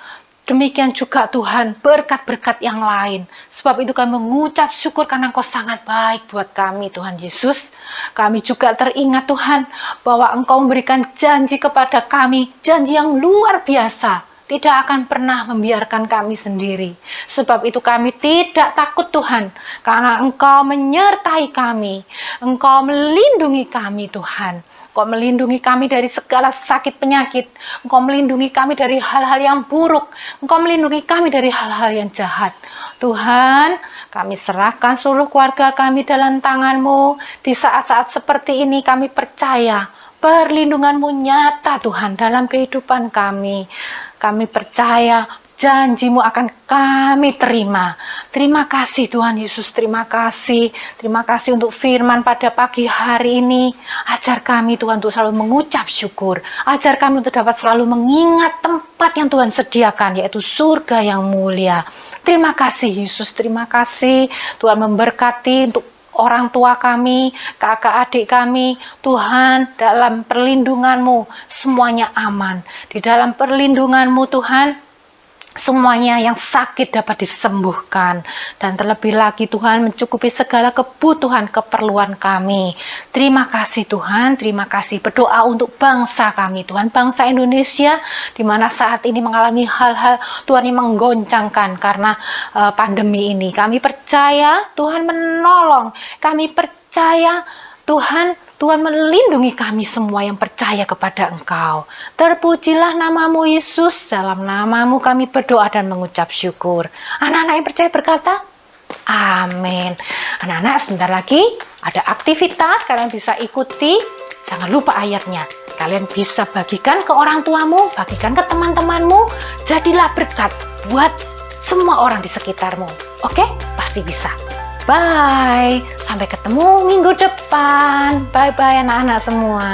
D: Demikian juga Tuhan, berkat-berkat yang lain. Sebab itu kami mengucap syukur karena Engkau sangat baik buat kami Tuhan Yesus. Kami juga teringat Tuhan, bahwa Engkau memberikan janji kepada kami, janji yang luar biasa. Tidak akan pernah membiarkan kami sendiri. Sebab itu kami tidak takut Tuhan, karena Engkau menyertai kami. Engkau melindungi kami Tuhan. Engkau melindungi kami dari segala sakit penyakit. Engkau melindungi kami dari hal-hal yang buruk. Engkau melindungi kami dari hal-hal yang jahat. Tuhan, kami serahkan seluruh keluarga kami dalam tangan-Mu. Di saat-saat seperti ini kami percaya perlindungan-Mu nyata Tuhan dalam kehidupan kami. Kami percaya janji-Mu akan kami terima. Terima kasih Tuhan Yesus, terima kasih. Terima kasih untuk firman pada pagi hari ini. Ajar kami Tuhan untuk selalu mengucap syukur. Ajar kami untuk dapat selalu mengingat tempat yang Tuhan sediakan, yaitu surga yang mulia. Terima kasih Yesus, terima kasih. Tuhan memberkati untuk orang tua kami, kakak adik kami. Tuhan, dalam perlindungan-Mu semuanya aman. Di dalam perlindungan-Mu Tuhan, semuanya yang sakit dapat disembuhkan. Dan terlebih lagi Tuhan mencukupi segala kebutuhan keperluan kami. Terima kasih Tuhan, terima kasih. Berdoa untuk bangsa kami Tuhan, bangsa Indonesia, di mana saat ini mengalami hal-hal Tuhan yang menggoncangkan karena pandemi ini. Kami percaya Tuhan menolong, kami percaya Tuhan melindungi kami semua yang percaya kepada Engkau. Terpujilah nama-Mu Yesus, dalam nama-Mu kami berdoa dan mengucap syukur. Anak-anak yang percaya berkata, amin. Anak-anak, sebentar lagi ada aktivitas, kalian bisa ikuti. Jangan lupa ayatnya. Kalian bisa bagikan ke orang tuamu, bagikan ke teman-temanmu. Jadilah berkat buat semua orang di sekitarmu. Oke? Pasti bisa. Bye, sampai ketemu minggu depan. Bye-bye anak-anak semua.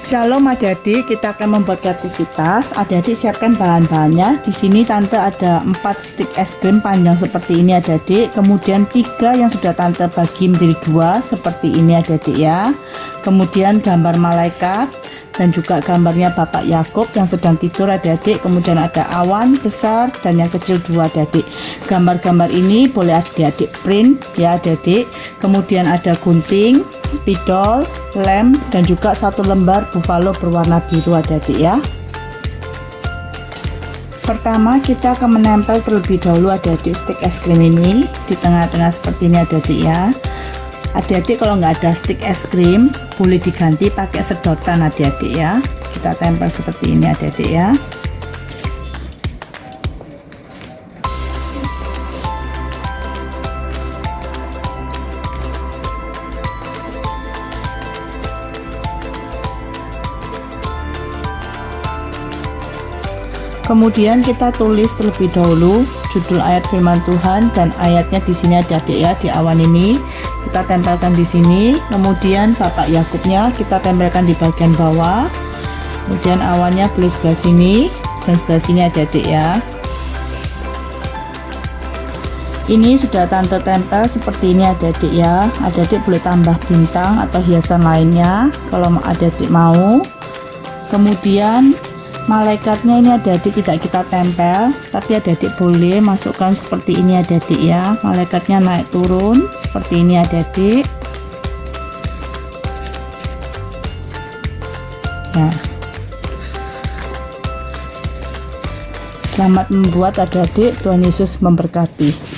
A: Shalom adik-adik, kita akan membuat aktivitas. Adik-adik siapkan bahan-bahannya. Di sini tante ada 4 stik es krim panjang seperti ini adik-adik. Kemudian 3 yang sudah tante bagi menjadi 2 seperti ini adik-adik ya. Kemudian gambar malaikat dan juga gambarnya Bapak Yakub yang sedang tidur adik-adik. Kemudian ada awan besar dan yang kecil 2 adik-adik. Gambar-gambar ini boleh adik-adik print ya adik-adik. Kemudian ada gunting, spidol, lem, dan juga 1 lembar buffalo berwarna biru adik-adik ya. Pertama kita akan menempel terlebih dahulu adik-adik stik es krim ini di tengah-tengah seperti ini adik-adik ya. Adik-adik kalau nggak ada stik es krim boleh diganti pakai sedotan adik-adik ya. Kita tempel seperti ini adik-adik ya. Kemudian kita tulis terlebih dahulu judul ayat firman Tuhan dan ayatnya di sini adik-adik ya, di awan ini kita tempelkan di sini. Kemudian Bapak Yakubnya kita tempelkan di bagian bawah. Kemudian awannya boleh sebelah sini dan sebelah sini adik-adik ya. Ini sudah tante tempel seperti ini adik-adik ya. Adik-adik boleh tambah bintang atau hiasan lainnya kalau adik-adik mau. Kemudian malaikatnya ini adik-adik tidak kita tempel, tapi adik-adik boleh masukkan seperti ini adik-adik ya. Malaikatnya naik turun seperti ini adik-adik ya. Selamat membuat adik-adik, Tuhan Yesus memberkati.